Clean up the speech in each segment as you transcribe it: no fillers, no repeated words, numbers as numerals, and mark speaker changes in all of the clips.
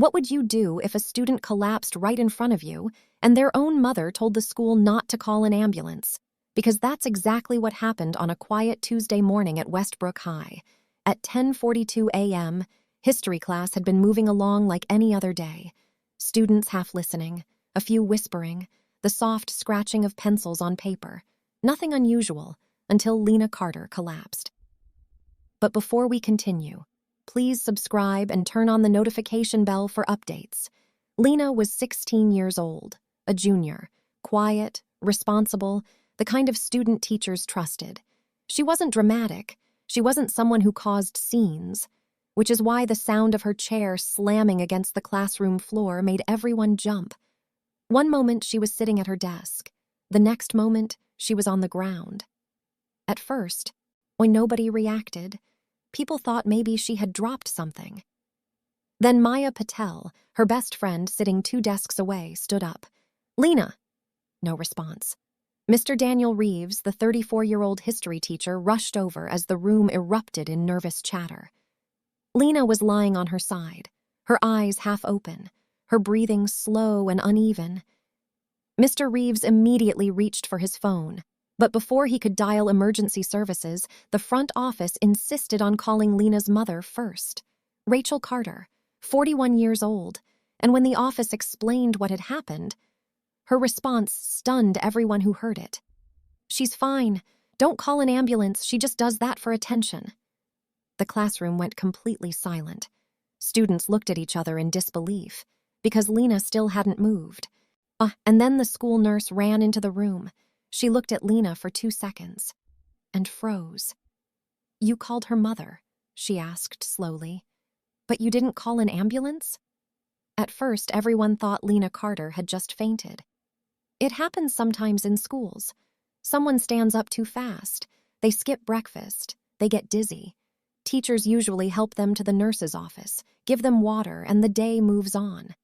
Speaker 1: What would you do if a student collapsed right in front of you and their own mother told the school not to call an ambulance? Because that's exactly what happened on a quiet Tuesday morning at Westbrook High. At 10:42 a.m., history class had been moving along like any other day. Students half listening, a few whispering, the soft scratching of pencils on paper. Nothing unusual until Lena Carter collapsed. But before we continue, please subscribe and turn on the notification bell for updates. Lena was 16 years old, a junior, quiet, responsible, the kind of student teachers trusted. She wasn't dramatic. She wasn't someone who caused scenes, which is why the sound of her chair slamming against the classroom floor made everyone jump. One moment she was sitting at her desk. The next moment she was on the ground. At first, when nobody reacted, people thought maybe she had dropped something. Then Maya Patel, her best friend sitting 2 desks away, stood up. "Lena!" No response. Mr. Daniel Reeves, the 34-year-old history teacher, rushed over as the room erupted in nervous chatter. Lena was lying on her side, her eyes half open, her breathing slow and uneven. Mr. Reeves immediately reached for his phone, but before he could dial emergency services, the front office insisted on calling Lena's mother first, Rachel Carter, 41 years old, and when the office explained what had happened, her response stunned everyone who heard it. "She's fine. Don't call an ambulance. She just does that for attention." The classroom went completely silent. Students looked at each other in disbelief, because Lena still hadn't moved. And then the school nurse ran into the room. She looked at Lena for 2 seconds and froze. "You called her mother?" she asked slowly. "But you didn't call an ambulance?" At first, everyone thought Lena Carter had just fainted. It happens sometimes in schools. Someone stands up too fast. They skip breakfast. They get dizzy. Teachers usually help them to the nurse's office, give them water, and the day moves on.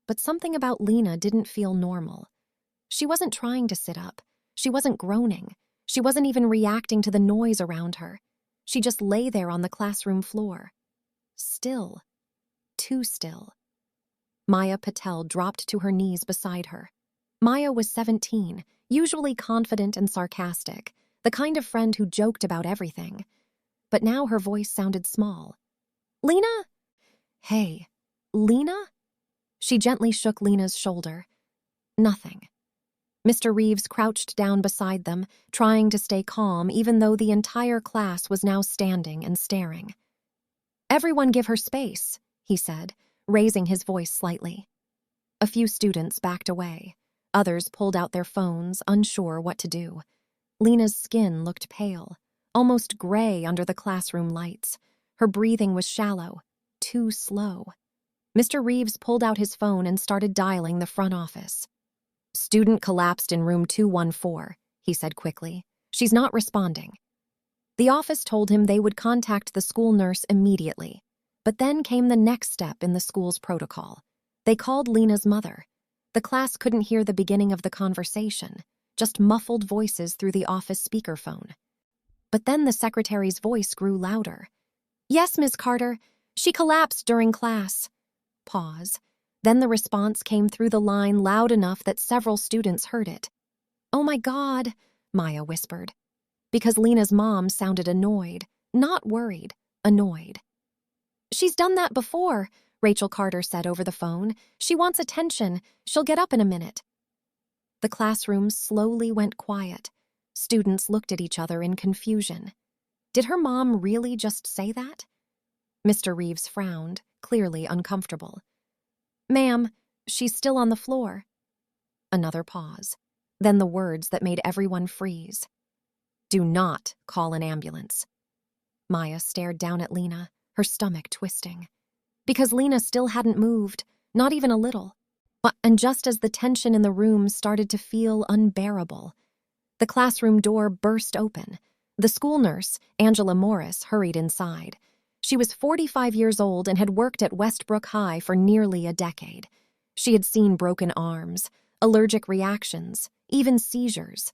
Speaker 1: But something about Lena didn't feel normal. She wasn't trying to sit up. She wasn't groaning. She wasn't even reacting to the noise around her. She just lay there on the classroom floor. Still. Too still. Maya Patel dropped to her knees beside her. Maya was 17, usually confident and sarcastic, the kind of friend who joked about everything. But now her voice sounded small. "Lena?" "Hey, Lena?" She gently shook Lena's shoulder. Nothing. Mr. Reeves crouched down beside them, trying to stay calm even though the entire class was now standing and staring. "Everyone give her space," he said, raising his voice slightly. A few students backed away. Others pulled out their phones, unsure what to do. Lena's skin looked pale, almost gray under the classroom lights. Her breathing was shallow, too slow. Mr. Reeves pulled out his phone and started dialing the front office. "Student collapsed in room 214, he said quickly. "She's not responding." The office told him they would contact the school nurse immediately. But then came the next step in the school's protocol. They called Lena's mother. The class couldn't hear the beginning of the conversation, just muffled voices through the office speakerphone. But then the secretary's voice grew louder. "Yes, Ms. Carter. She collapsed during class." Pause. Then the response came through the line loud enough that several students heard it. "Oh my God," Maya whispered, because Lena's mom sounded annoyed, not worried, annoyed. "She's done that before," Rachel Carter said over the phone. "She wants attention. She'll get up in a minute." The classroom slowly went quiet. Students looked at each other in confusion. Did her mom really just say that? Mr. Reeves frowned, clearly uncomfortable. "Ma'am, she's still on the floor." Another pause. Then the words that made everyone freeze. "Do not call an ambulance." Maya stared down at Lena, her stomach twisting. Because Lena still hadn't moved, not even a little. And just as the tension in the room started to feel unbearable, the classroom door burst open. The school nurse, Angela Morris, hurried inside. She was 45 years old and had worked at Westbrook High for nearly a decade. She had seen broken arms, allergic reactions, even seizures.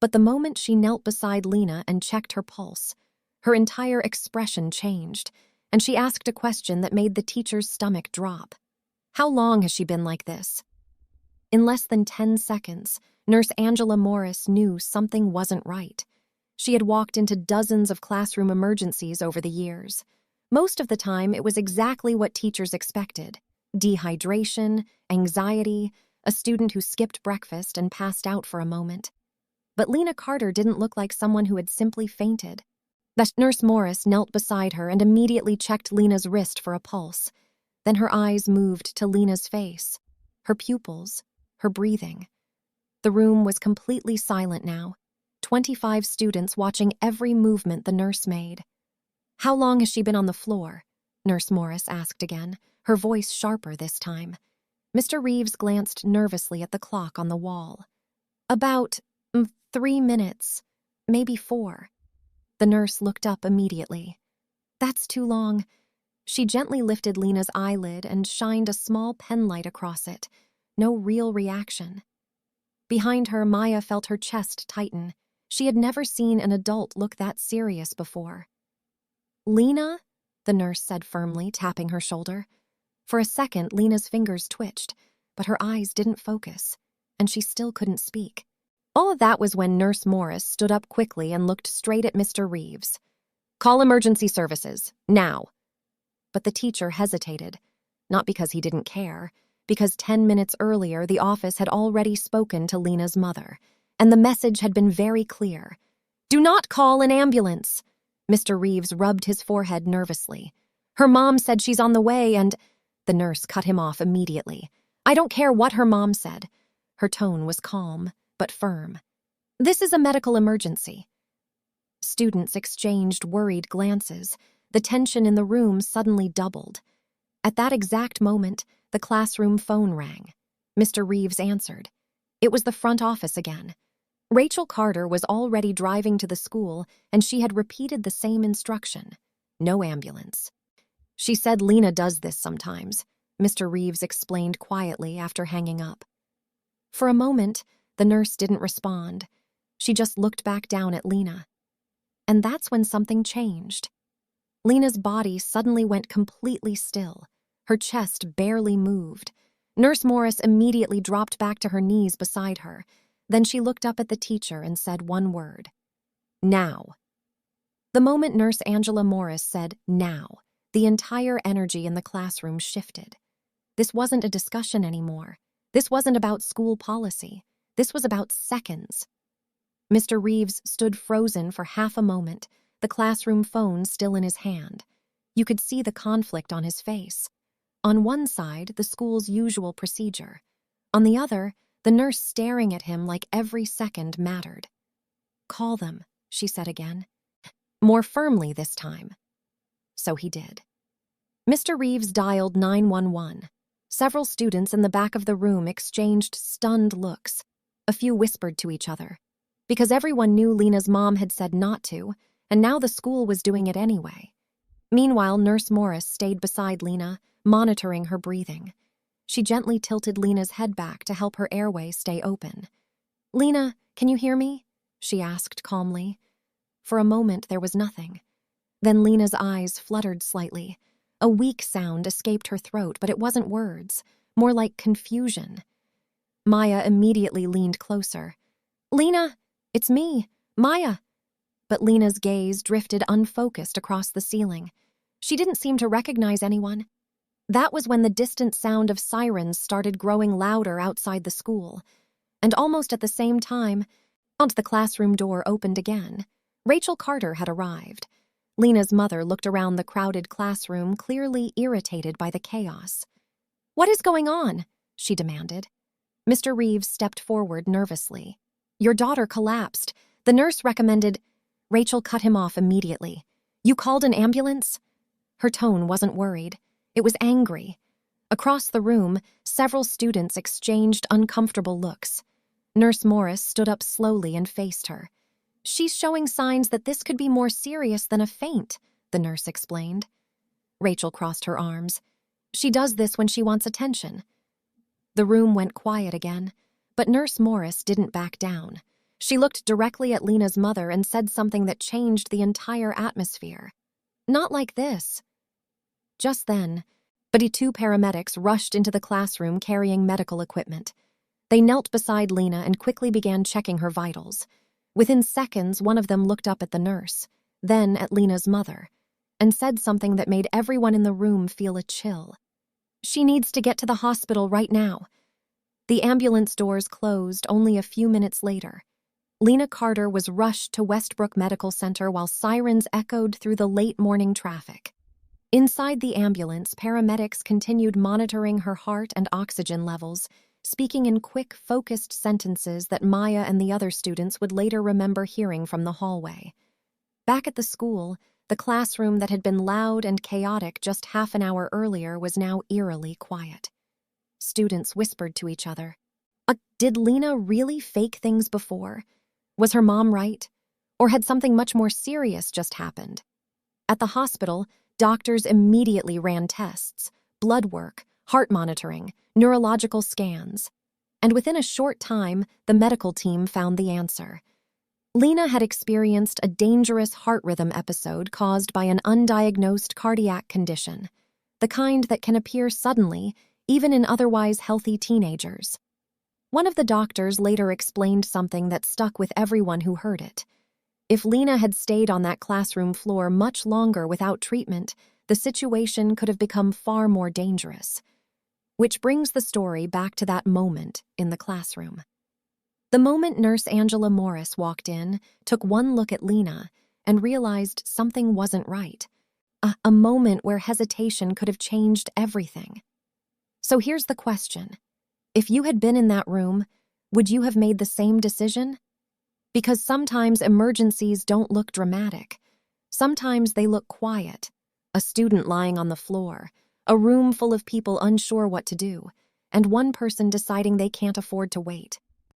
Speaker 1: But the moment she knelt beside Lena and checked her pulse, her entire expression changed, and she asked a question that made the teacher's stomach drop. How long has she been like this? In less than 10 seconds, Nurse Angela Morris knew something wasn't right. She had walked into dozens of classroom emergencies over the years. Most of the time, it was exactly what teachers expected: dehydration, anxiety, a student who skipped breakfast and passed out for a moment. But Lena Carter didn't look like someone who had simply fainted. Nurse Morris knelt beside her and immediately checked Lena's wrist for a pulse. Then her eyes moved to Lena's face, her pupils, her breathing. The room was completely silent now, 25 students watching every movement the nurse made. "How long has she been on the floor?" Nurse Morris asked again, her voice sharper this time. Mr. Reeves glanced nervously at the clock on the wall. "About 3 minutes, maybe 4. The nurse looked up immediately. "That's too long." She gently lifted Lena's eyelid and shined a small penlight across it. No real reaction. Behind her, Maya felt her chest tighten. She had never seen an adult look that serious before. "Lena?" the nurse said firmly, tapping her shoulder. For a second, Lena's fingers twitched, but her eyes didn't focus, and she still couldn't speak. All of that was when Nurse Morris stood up quickly and looked straight at Mr. Reeves. "Call emergency services, now." But the teacher hesitated, not because he didn't care, because 10 minutes earlier the office had already spoken to Lena's mother, and the message had been very clear. "Do not call an ambulance." Mr. Reeves rubbed his forehead nervously. "Her mom said she's on the way and—" The nurse cut him off immediately. "I don't care what her mom said." Her tone was calm, but firm. "This is a medical emergency." Students exchanged worried glances. The tension in the room suddenly doubled. At that exact moment, the classroom phone rang. Mr. Reeves answered. It was the front office again. Rachel Carter was already driving to the school, and she had repeated the same instruction. No ambulance. "She said Lena does this sometimes," Mr. Reeves explained quietly after hanging up. For a moment, the nurse didn't respond. She just looked back down at Lena. And that's when something changed. Lena's body suddenly went completely still. Her chest barely moved. Nurse Morris immediately dropped back to her knees beside her. Then she looked up at the teacher and said one word. "Now." The moment Nurse Angela Morris said, "now," the entire energy in the classroom shifted. This wasn't a discussion anymore. This wasn't about school policy. This was about seconds. Mr. Reeves stood frozen for half a moment, the classroom phone still in his hand. You could see the conflict on his face. On one side, the school's usual procedure. On the other, the nurse staring at him like every second mattered. "Call them," she said again. More firmly this time. So he did. Mr. Reeves dialed 911. Several students in the back of the room exchanged stunned looks. A few whispered to each other. Because everyone knew Lena's mom had said not to, and now the school was doing it anyway. Meanwhile, Nurse Morris stayed beside Lena, monitoring her breathing. She gently tilted Lena's head back to help her airway stay open. "Lena, can you hear me?" she asked calmly. For a moment, there was nothing. Then Lena's eyes fluttered slightly. A weak sound escaped her throat, but it wasn't words, more like confusion. Maya immediately leaned closer. "Lena, it's me, Maya." But Lena's gaze drifted unfocused across the ceiling. She didn't seem to recognize anyone. That was when the distant sound of sirens started growing louder outside the school. And almost at the same time, the classroom door opened again. Rachel Carter had arrived. Lena's mother looked around the crowded classroom, clearly irritated by the chaos. "What is going on?" she demanded. Mr. Reeves stepped forward nervously. "Your daughter collapsed. The nurse recommended—" Rachel cut him off immediately. "You called an ambulance?" Her tone wasn't worried. It was angry. Across the room, several students exchanged uncomfortable looks. Nurse Morris stood up slowly and faced her. "She's showing signs that this could be more serious than a faint," the nurse explained. Rachel crossed her arms. "She does this when she wants attention." The room went quiet again, but Nurse Morris didn't back down. She looked directly at Lena's mother and said something that changed the entire atmosphere. "Not like this." Just then, But two paramedics rushed into the classroom carrying medical equipment. They knelt beside Lena and quickly began checking her vitals. Within seconds, one of them looked up at the nurse, then at Lena's mother, and said something that made everyone in the room feel a chill. "She needs to get to the hospital right now." The ambulance doors closed only a few minutes later. Lena Carter was rushed to Westbrook Medical Center while sirens echoed through the late morning traffic. Inside the ambulance, paramedics continued monitoring her heart and oxygen levels, speaking in quick, focused sentences that Maya and the other students would later remember hearing from the hallway. Back at the school, the classroom that had been loud and chaotic just half an hour earlier was now eerily quiet. Students whispered to each other. Did Lena really fake things before? Was her mom right? Or had something much more serious just happened? At the hospital, doctors immediately ran tests, blood work, heart monitoring, neurological scans. And within a short time, the medical team found the answer. Lena had experienced a dangerous heart rhythm episode caused by an undiagnosed cardiac condition, the kind that can appear suddenly, even in otherwise healthy teenagers. One of the doctors later explained something that stuck with everyone who heard it. If Lena had stayed on that classroom floor much longer without treatment, the situation could have become far more dangerous. Which brings the story back to that moment in the classroom. The moment Nurse Angela Morris walked in, took one look at Lena, and realized something wasn't right. A moment where hesitation could have changed everything. So here's the question. If you had been in that room, would you have made the same decision? Because sometimes emergencies don't look dramatic. Sometimes they look quiet. A student lying on the floor, a room full of people unsure what to do, and one person deciding they can't afford to wait.